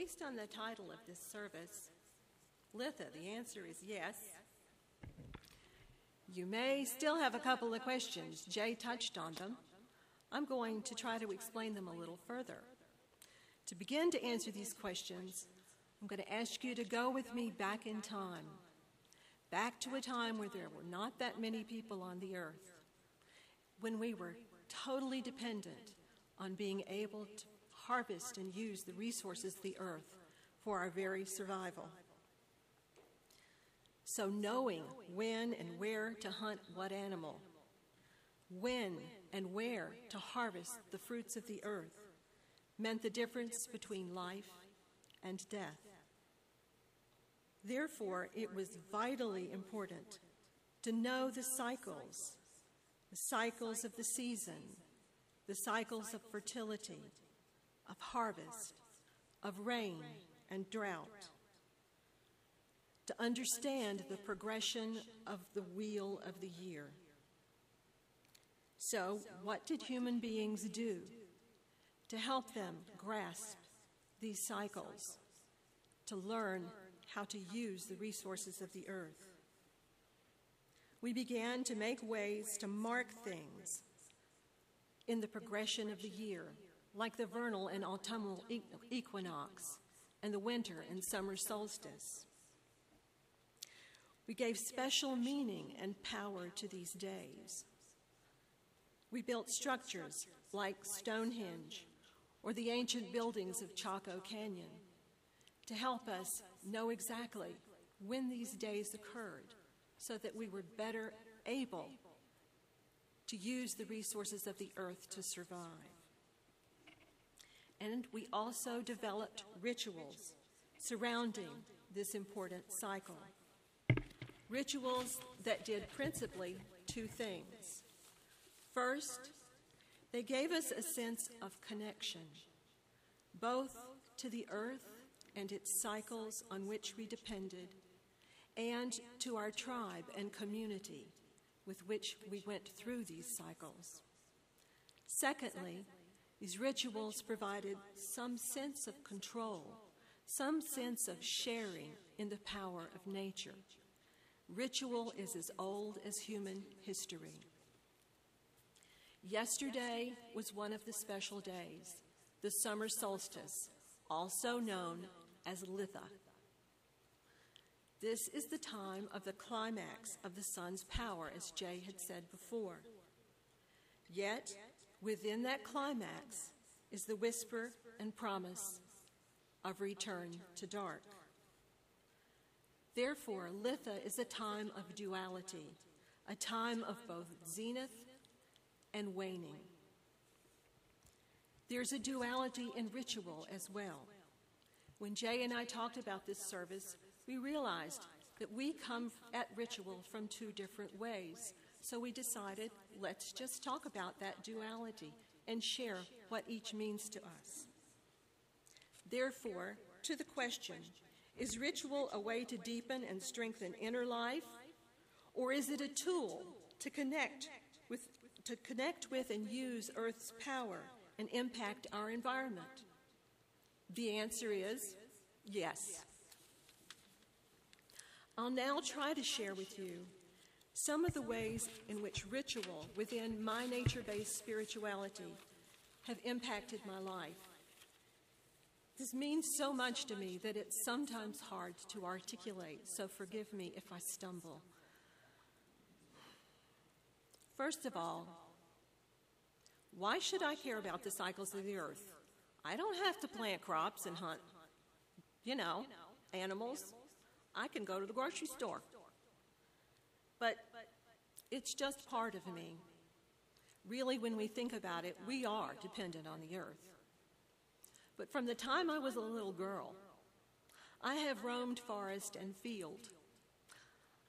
Based on the title of this service, Litha, the answer is yes. You may still have a couple of questions. Jay touched on them. I'm going to try to explain them a little further. To begin to answer these questions, I'm going to ask you to go with me back in time, back to a time where there were not that many people on the earth, when we were totally dependent on being able to harvest and use the resources of the earth for our very survival. So knowing when and where to hunt what animal, when and where to harvest the fruits of the earth, meant the difference between life and death. Therefore, it was vitally important to know the cycles of the season, the cycles of fertility, of harvest, of rain and drought, to understand the progression of the wheel of the year. So, what did human beings do to help them grasp these cycles, to learn how to use the resources of the earth? We began to make ways to mark things in the progression of the year, like the vernal and autumnal equinox and the winter and summer solstice. We gave special meaning and power to these days. We built structures like Stonehenge or the ancient buildings of Chaco Canyon to help us know exactly when these days occurred so that we were better able to use the resources of the earth to survive. And we also developed rituals surrounding this important cycle. Rituals that did principally two things. First, they gave us a sense of connection, both to the earth and its cycles on which we depended, and to our tribe and community with which we went through these cycles. Secondly, these rituals provided some sense of control, some sense of sharing in the power of nature. Ritual is as old as human history. Yesterday was one of the special days, the summer solstice, also known as Litha. This is the time of the climax of the sun's power, as Jay had said before. Yet, within that climax is the whisper and promise of return to dark. Therefore, Litha is a time of duality, a time of both zenith and waning. There's a duality in ritual as well. When Jay and I talked about this service, we realized that we come at ritual from two different ways. So we decided, let's just talk about that duality and share what each means to us. Therefore, to the question, is ritual a way to deepen and strengthen inner life, or is it a tool to connect with and use Earth's power and impact our environment? The answer is yes. I'll now try to share with you some of the ways in which ritual within my nature-based spirituality have impacted my life. This means so much to me that it's sometimes hard to articulate, so forgive me if I stumble. First of all, why should I care about the cycles of the earth? I don't have to plant crops and hunt, animals. I can go to the grocery store. But it's just part of me. Really, when we think about it, we are dependent on the earth. But from the time I was a little girl, I have roamed forest and field.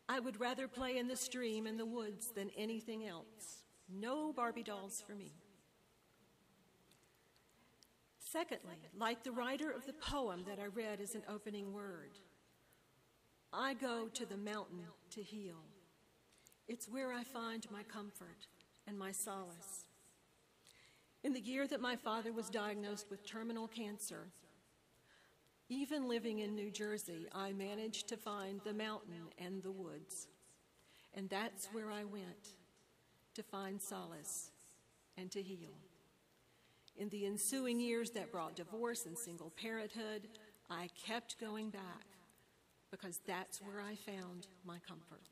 I would rather play in the stream and the woods than anything else. No Barbie dolls for me. Secondly, like the writer of the poem that I read as an opening word, I go to the mountain to heal. It's where I find my comfort and my solace. In the year that my father was diagnosed with terminal cancer, Even living in New Jersey, I managed to find the mountain and the woods. And that's where I went to find solace and to heal. In the ensuing years that brought divorce and single parenthood, I kept going back because that's where I found my comfort.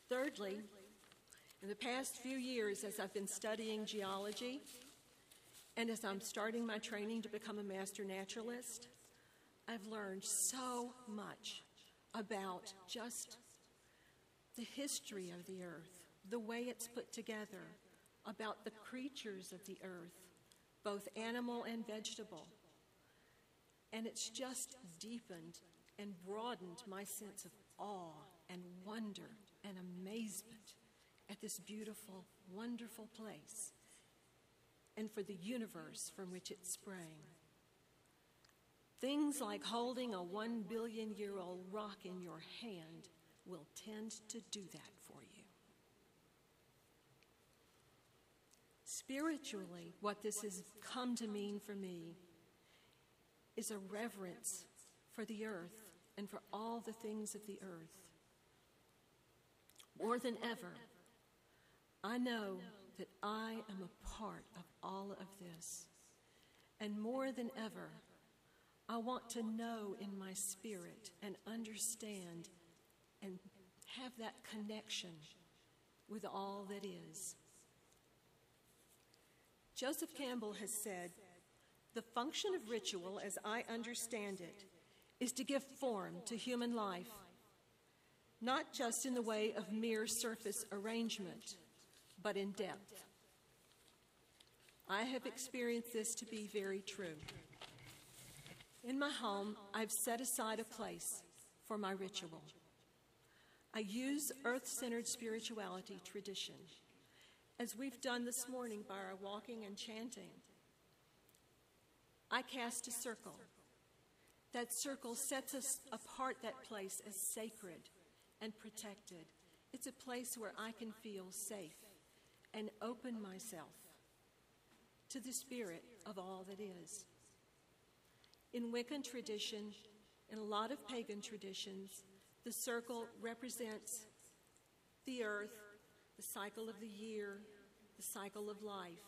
Thirdly, in the past few years, as I've been studying geology and as I'm starting my training to become a master naturalist, I've learned so much about just the history of the earth, the way it's put together, about the creatures of the earth, both animal and vegetable. And it's just deepened and broadened my sense of awe and wonder and amazement at this beautiful, wonderful place and for the universe from which it sprang. Things like holding a 1 billion-year-old rock in your hand will tend to do that for you. Spiritually, what this has come to mean for me is a reverence for the earth and for all the things of the earth. More than ever, I know that I am a part of all of this. And more than ever, I want to know in my spirit and understand and have that connection with all that is. Joseph Campbell has said, "The function of ritual, as I understand it, is to give form to human life, not just in the way of mere surface arrangement, but in depth." I have experienced this to be very true. In my home, I've set aside a place for my ritual. I use earth-centered spirituality tradition, as we've done this morning by our walking and chanting. I cast a circle. That circle sets us apart, that place, as sacred and protected. It's a place where I can feel safe and open myself to the spirit of all that is. In Wiccan tradition, in a lot of pagan traditions, the circle represents the earth, the cycle of the year, the cycle of life.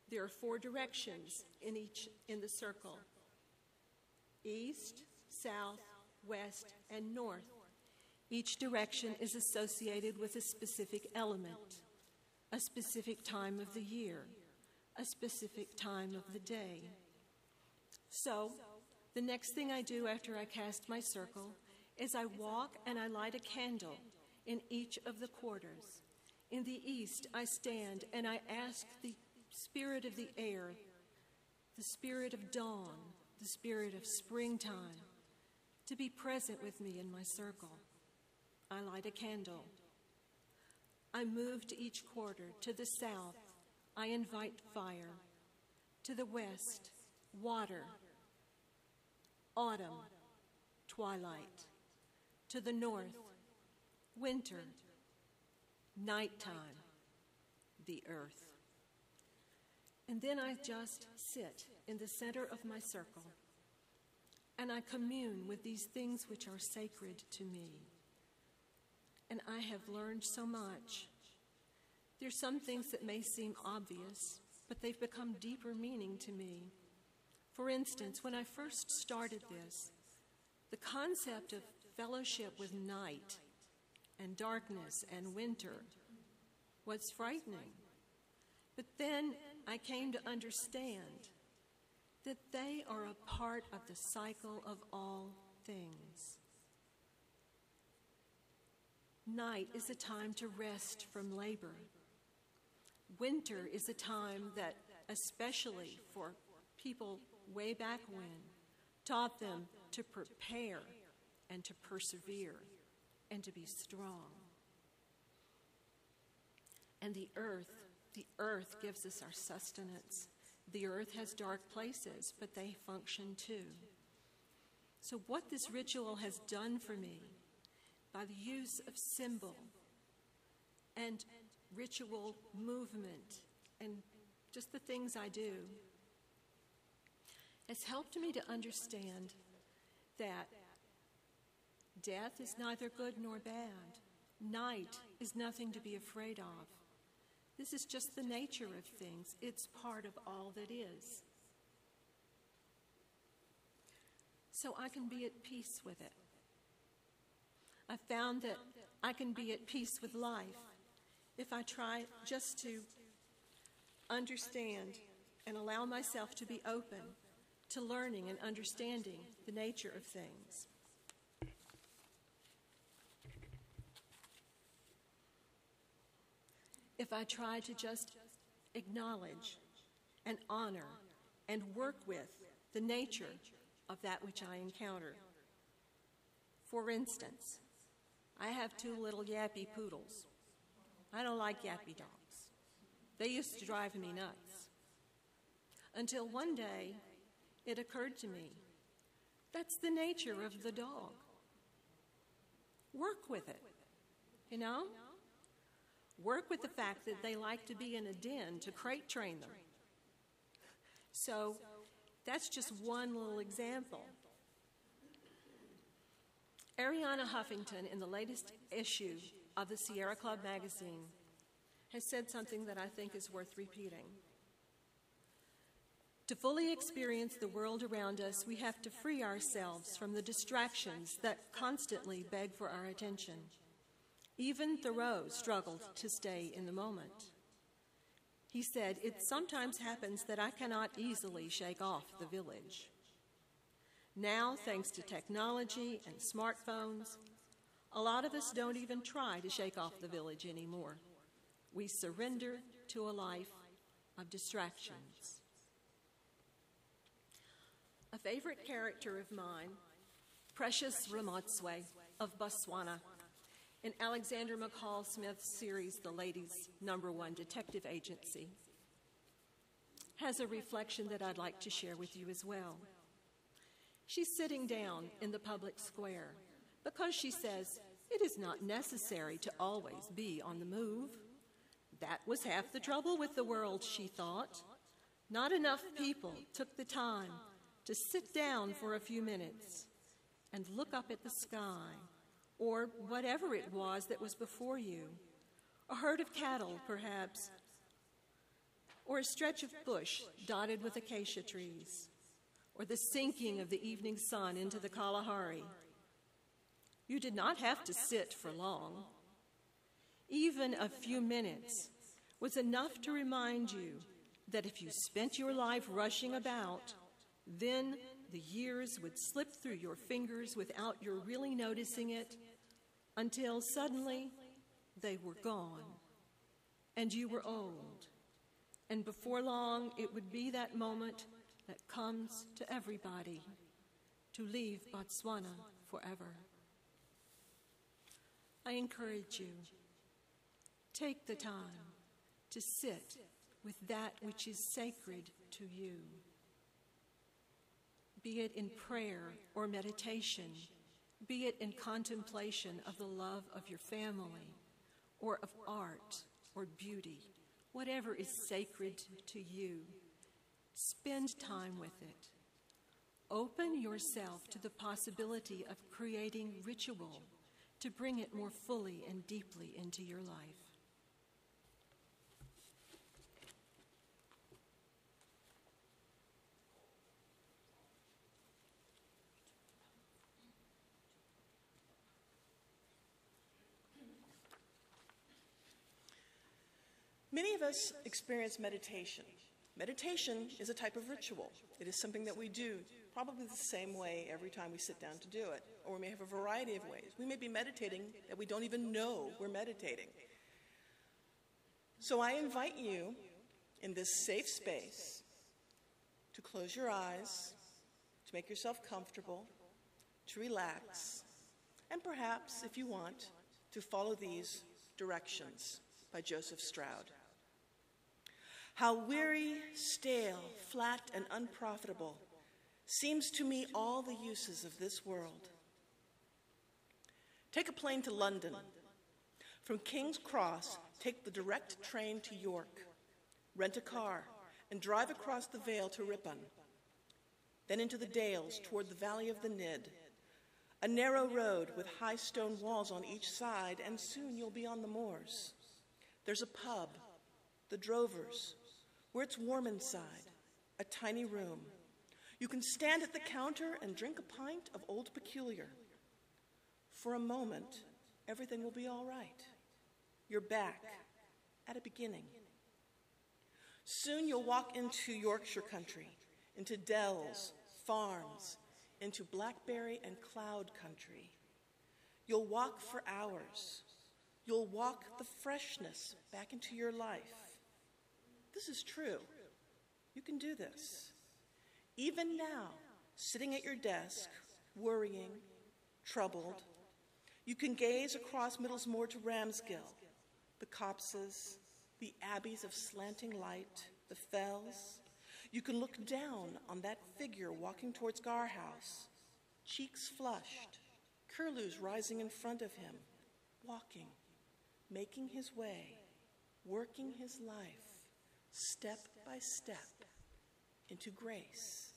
There are 4 directions in the circle: east, south, west, and north. Each direction is associated with a specific element, a specific time of the year, a specific time of the day. So, the next thing I do after I cast my circle is I walk and I light a candle in each of the quarters. In the east, I stand and I ask the spirit of the air, the spirit of dawn, the spirit of springtime, to be present with me in my circle. I light a candle. I move to each quarter. To the south, I invite fire. To the west, water, autumn, twilight. To the north, winter, nighttime, the earth. And then I just sit in the center of my circle and I commune with these things which are sacred to me. And I have learned so much. There's some things that may seem obvious, but they've become deeper meaning to me. For instance, when I first started this, the concept of fellowship with night and darkness and winter was frightening. But then I came to understand that they are a part of the cycle of all things. Night is a time to rest from labor. Winter is a time that, especially for people way back when, taught them to prepare and to persevere and to be strong. And the earth gives us our sustenance. The earth has dark places, but they function too. So what this ritual has done for me, by the use of symbol and ritual movement and just the things I do, has helped me to understand that death is neither good nor bad. Night is nothing to be afraid of. This is just the nature of things. It's part of all that is. So I can be at peace with it. I found that I can be at peace with life if I try just to understand and allow myself to be open to learning and understanding the nature of things. If I try to just acknowledge and honor and work with the nature of that which I encounter. For instance, I have 2 little yappy poodles. I don't like yappy dogs. They used to drive me nuts. Until one day, it occurred to me, that's the nature of the dog. Work with it, you know? Work with the fact that they like to be in a den to crate train them. So that's just one little example. Ariana Huffington, in the latest issue of the Sierra Club magazine, has said something that I think is worth repeating. To fully experience the world around us, we have to free ourselves from the distractions that constantly beg for our attention. Even Thoreau struggled to stay in the moment. He said, "It sometimes happens that I cannot easily shake off the village." Now, thanks to technology and smartphones, a lot of us don't even try to shake off the village anymore. We surrender to a life of distractions. A favorite character of mine, Precious Ramotswe of Botswana, in Alexander McCall Smith's series, The Ladies' #1 Detective Agency, has a reflection that I'd like to share with you as well. She's sitting down in the public square because she says it is not necessary to always be on the move. That was half the trouble with the world, she thought. Not enough people took the time to sit down for a few minutes and look up at the sky, or whatever it was that was before you, a herd of cattle, perhaps, or a stretch of bush dotted with acacia trees, or the sinking of the evening sun into the Kalahari. You did not have to sit for long. Even a few minutes was enough to remind you that if you spent your life rushing about, then the years would slip through your fingers without your really noticing it, until suddenly they were gone and you were old. And before long, it would be that moment that comes to everybody, to leave Botswana forever. I encourage you, take the time to sit with that which is sacred to you, be it in prayer or meditation, be it in contemplation of the love of your family, or of art or beauty, whatever is sacred to you. Spend time with it. Open yourself to the possibility of creating ritual to bring it more fully and deeply into your life. Many of us experience meditation. Meditation is a type of ritual. It is something that we do probably the same way every time we sit down to do it, or we may have a variety of ways. We may be meditating that we don't even know we're meditating. So I invite you in this safe space to close your eyes, to make yourself comfortable, to relax, and perhaps, if you want, to follow these directions by Joseph Stroud. How weary, stale, flat, and unprofitable seems to me all the uses of this world. Take a plane to London. From King's Cross, take the direct train to York. Rent a car and drive across the Vale to Ripon. then into the dales toward the valley of the Nid. A narrow road with high stone walls on each side, and soon you'll be on the moors. There's a pub, the Drovers, where it's warm inside, a tiny room. You can stand at the counter and drink a pint of Old Peculiar. For a moment, everything will be all right. You're back at a beginning. Soon you'll walk into Yorkshire country, into dells, farms, into blackberry and cloud country. You'll walk for hours. You'll walk the freshness back into your life. This is true. You can do this. Even now, sitting at your desk, worrying, troubled, you can gaze across Middlesmoor to Ramsgill, the copses, the abbeys of slanting light, the fells. You can look down on that figure walking towards Garhouse, cheeks flushed, curlews rising in front of him, walking, making his way, working his life, step by step, into grace.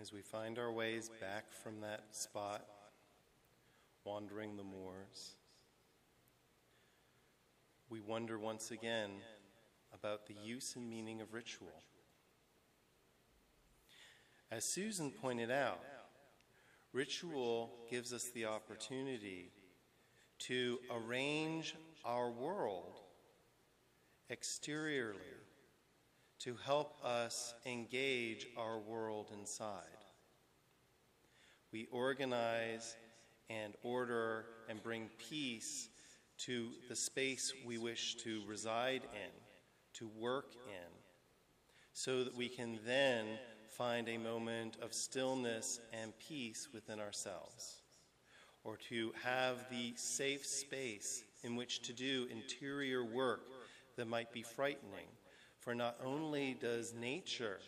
As we find our ways back from that spot, wandering the moors, we wonder once again about the use and meaning of ritual. As Susan pointed out, ritual gives us the opportunity to arrange our world exteriorly to help us engage our world inside. We organize and order and bring peace to the space we wish to reside in, to work in, so that we can then find a moment of stillness and peace within ourselves, or to have the safe space in which to do interior work that might be frightening. For not only does nature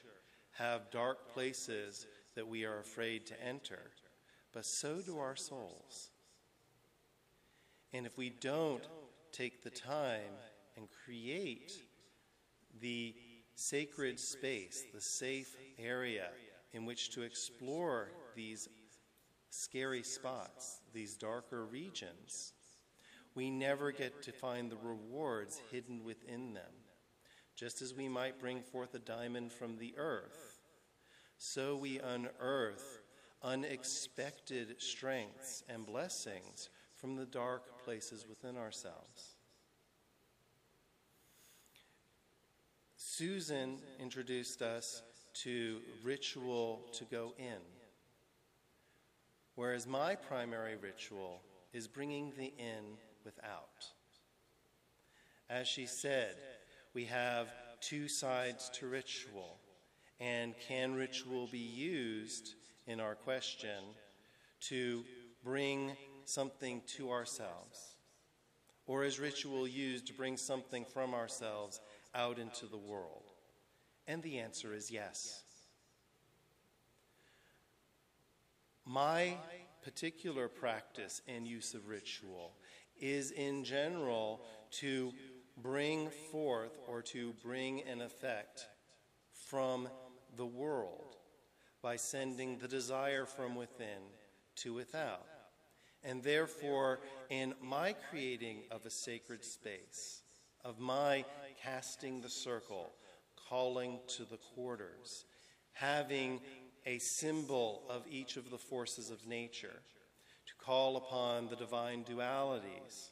have dark places that we are afraid to enter, but so do our souls. And if we don't take the time and create the sacred space, the safe area in which to explore these scary spots, these darker regions, we never get to find the rewards hidden within them. Just as we might bring forth a diamond from the earth, so we unearth unexpected strengths and blessings from the dark places within ourselves. Susan introduced us to ritual to go in, whereas my primary ritual is bringing the in without. As she said, we have two sides to ritual, and can ritual be used, in our question, to bring something to ourselves? Or is ritual used to bring something from ourselves out into the world? And the answer is yes. My particular practice and use of ritual is in general to bring forth or to bring an effect from the world, by sending the desire from within to without. And therefore, in my creating of a sacred space, of my casting the circle, calling to the quarters, having a symbol of each of the forces of nature, to call upon the divine dualities,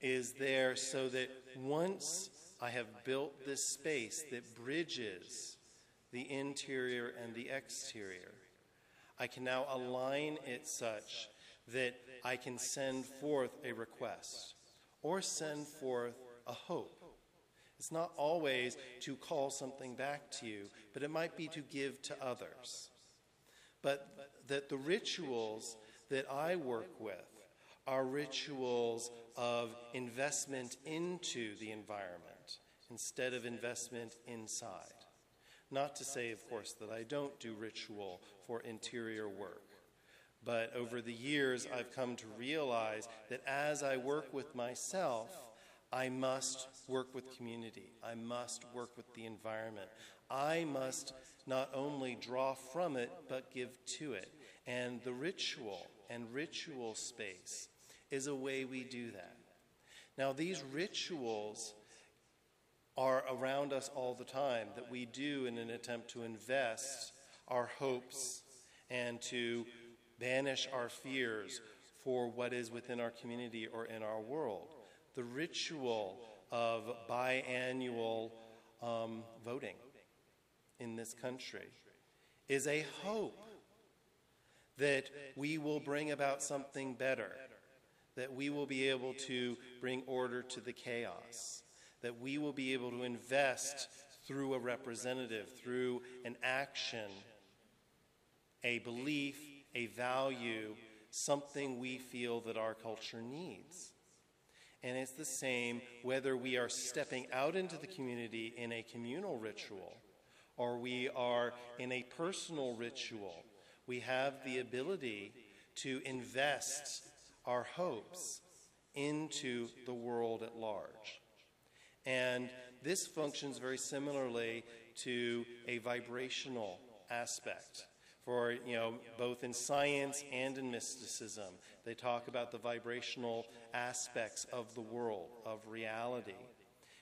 is there so that once I have built this space that bridges the interior and the exterior, I can now align it such that I can send forth a request or send forth a hope. It's not always to call something back to you, but it might be to give to others. But that the rituals that I work with are rituals of investment into the environment instead of investment inside. Not to say, of course, that I don't do ritual for interior work. But over the years, I've come to realize that as I work with myself, I must work with community. I must work with the environment. I must not only draw from it, but give to it. And the ritual and ritual space is a way we do that. Now, these rituals are around us all the time that we do in an attempt to invest our hopes and to banish our fears for what is within our community or in our world. The ritual of biannual voting in this country is a hope that we will bring about something better, that we will be able to bring order to the chaos, that we will be able to invest through a representative, through an action, a belief, a value, something we feel that our culture needs. And it's the same whether we are stepping out into the community in a communal ritual or we are in a personal ritual. We have the ability to invest our hopes into the world at large. And this functions very similarly to a vibrational aspect. For, both in science and in mysticism, they talk about the vibrational aspects of the world, of reality,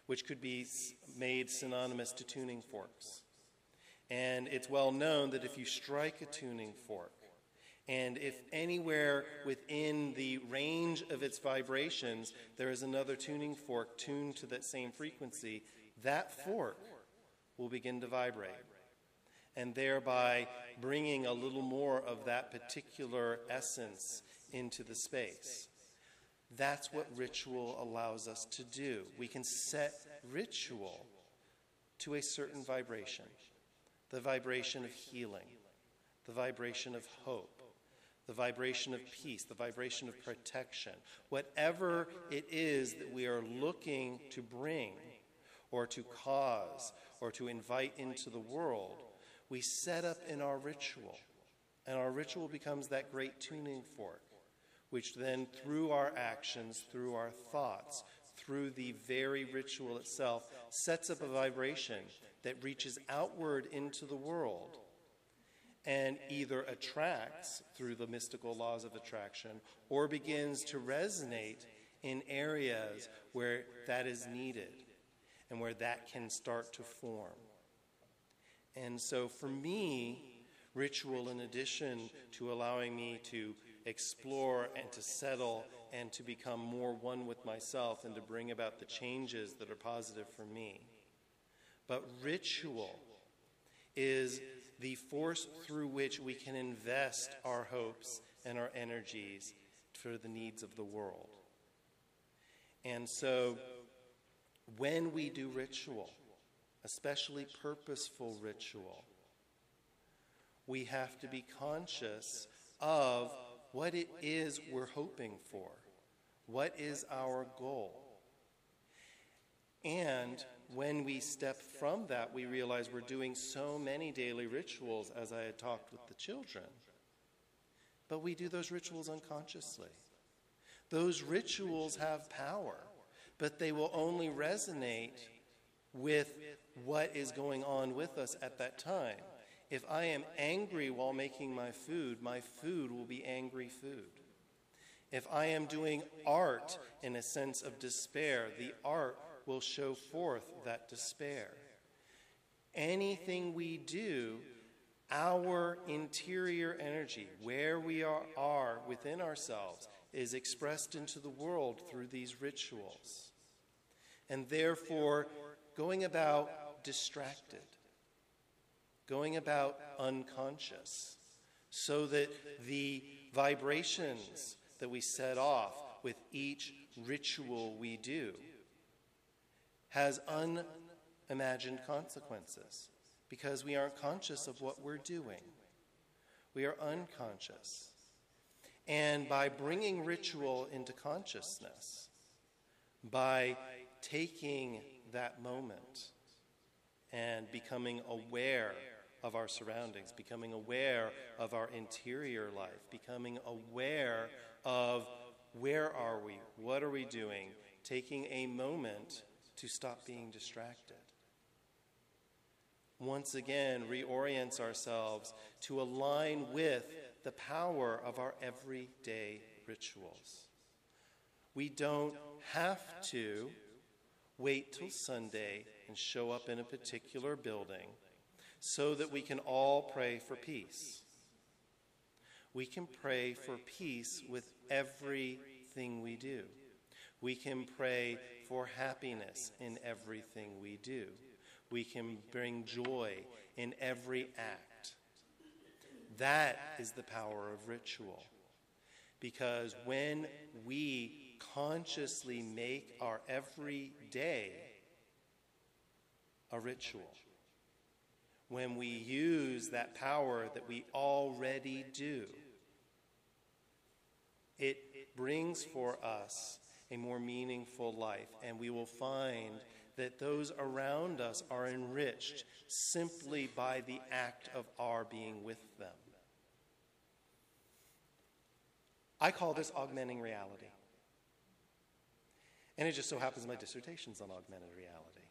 which could be made synonymous to tuning forks. And it's well known that if you strike a tuning fork, and if anywhere within the range of its vibrations there is another tuning fork tuned to that same frequency, that fork will begin to vibrate, and thereby bringing a little more of that particular essence into the space. That's what ritual allows us to do. We can set ritual to a certain vibration, the vibration of healing, the vibration of hope, the vibration of peace, the vibration of protection. Whatever it is that we are looking to bring or to cause or to invite into the world, we set up in our ritual. And our ritual becomes that great tuning fork, which then through our actions, through our thoughts, through the very ritual itself, sets up a vibration that reaches outward into the world and either attracts through the mystical laws of attraction or begins to resonate in areas where that is needed and where that can start to form. And so for me, ritual, in addition to allowing me to explore and to settle and to become more one with myself and to bring about the changes that are positive for me, but ritual is the force through which we can invest our hopes and our energies for the needs of the world. And so when we do ritual, especially purposeful ritual, we have to be conscious of what it is we're hoping for. What is our goal? And when we step from that, we realize we're doing so many daily rituals, as I had talked with the children. But we do those rituals unconsciously. Those rituals have power, but they will only resonate with what is going on with us at that time. If I am angry while making my food will be angry food. If I am doing art in a sense of despair, the art will show forth that despair. Anything we do, our interior energy, where we are within ourselves, is expressed into the world through these rituals. And therefore, going about distracted, going about unconscious, so that the vibrations that we set off with each ritual we do has unimagined consequences, because we aren't conscious of what we're doing. We are unconscious. And by bringing ritual into consciousness, by taking that moment and becoming aware of our surroundings, becoming aware of our interior life, becoming aware of where are we, what are we doing, taking a moment to stop being distracted. Once again, reorients ourselves to align with the power of our everyday rituals. We don't have to wait till Sunday and show up in a particular building so that we can all pray for peace. We can pray for peace with everything we do. We can pray for happiness in everything we do. We can bring joy in every act. That is the power of ritual. Because when we consciously make our everyday a ritual, when we use that power that we already do, it brings for us a more meaningful life, and we will find that those around us are enriched simply by the act of our being with them. I call this augmenting reality. And it just so happens my dissertation's on augmented reality.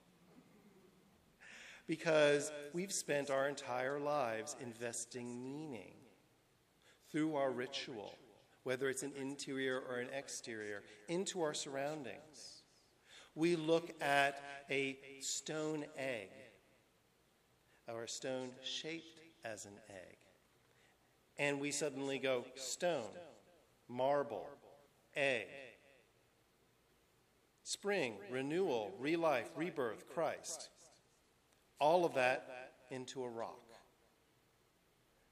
Because we've spent our entire lives investing meaning through our ritual, whether it's an interior or an exterior, into our surroundings. We look at a stone egg, or a stone shaped as an egg, and we suddenly go, stone, marble, egg, spring, renewal, re-life, rebirth, Christ. All of that into a rock.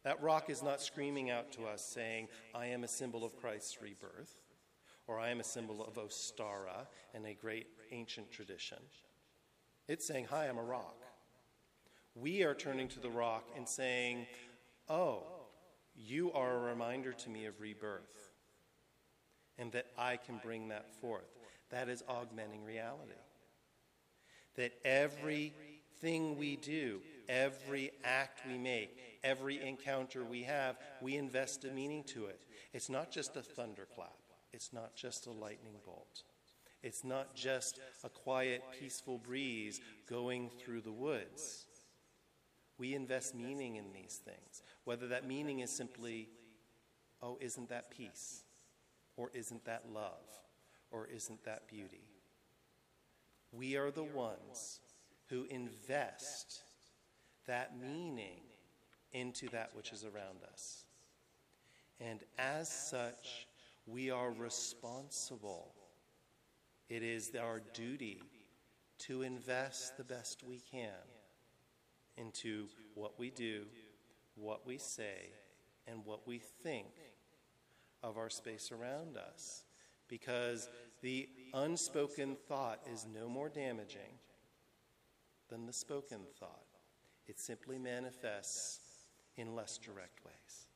That rock is not screaming out to us saying, I am a symbol of Christ's rebirth, or I am a symbol of Ostara in a great ancient tradition. It's saying, hi, I'm a rock. We are turning to the rock and saying, oh, you are a reminder to me of rebirth, and that I can bring that forth. That is augmenting reality. That everything we do, every act we make, every encounter we have, we invest a meaning to it. It's not just a thunderclap. It's not just a lightning bolt. It's not just a quiet, peaceful breeze going through the woods. We invest meaning in these things, whether that meaning is simply, oh, isn't that peace? Or isn't that love? Or isn't that beauty? We are the ones who invest that meaning into that which is around us. And as such, we are responsible. It is our duty to invest the best we can into what we do, what we say, and what we think of our space around us. Because the unspoken thought is no more damaging than the spoken thought. It simply manifests in less direct ways.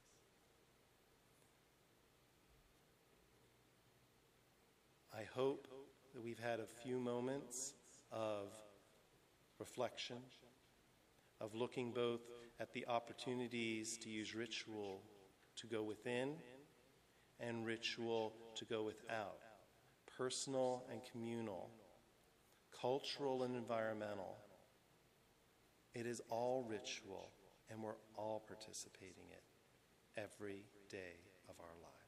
I hope that we've had a few moments of reflection, of looking both at the opportunities to use ritual to go within and ritual to go without, personal and communal, cultural and environmental. It is all ritual, and we're all participating in it every day of our lives.